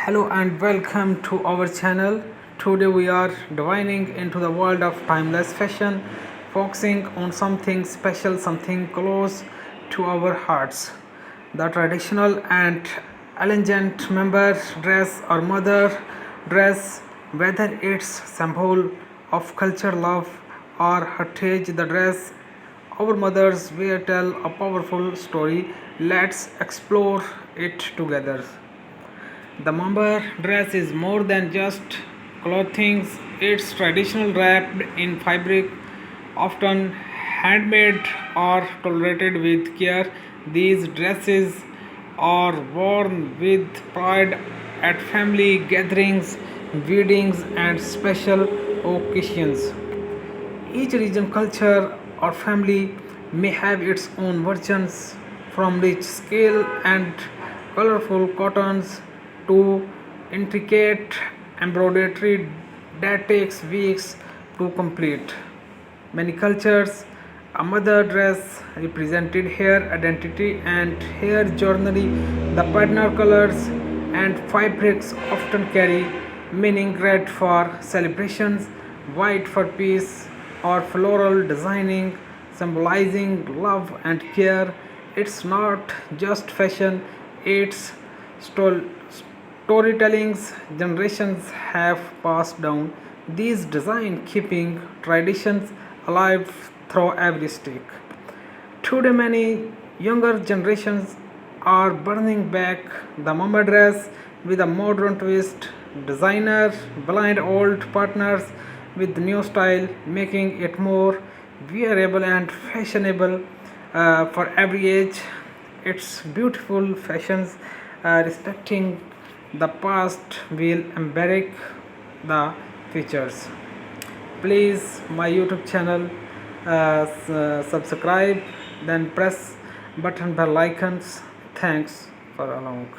Hello and welcome to our channel. Today we are divining into the world of timeless fashion, focusing on something special, something close to our hearts. The traditional and elegant member dress or mother dress, whether it's symbol of culture, love, or heritage, the dress our mothers will tell a powerful story. Let's explore it together. The Mamba dress is more than just clothing, it's traditional wrapped in fabric, often handmade or tolerated with care. These dresses are worn with pride at family gatherings, weddings, and special occasions. Each region, culture, or family may have its own versions, from rich scale and colorful cottons to intricate embroidery that takes weeks to complete. Many cultures, a mother dress represented hair identity and hair journey. The partner colors and fabrics often carry meaning: red for celebrations, white for peace, or floral designing symbolizing love and care. It's not just fashion, it's storytellings generations have passed down these design, keeping traditions alive through every stick. Today, many younger generations are bringing back the mama dress with a modern twist. Designer blind old partners with new style, making it more wearable and fashionable for every age. It's beautiful fashions respecting the past will embarrass the features. Please my YouTube channel, subscribe, then press button bell icons. Thanks for along.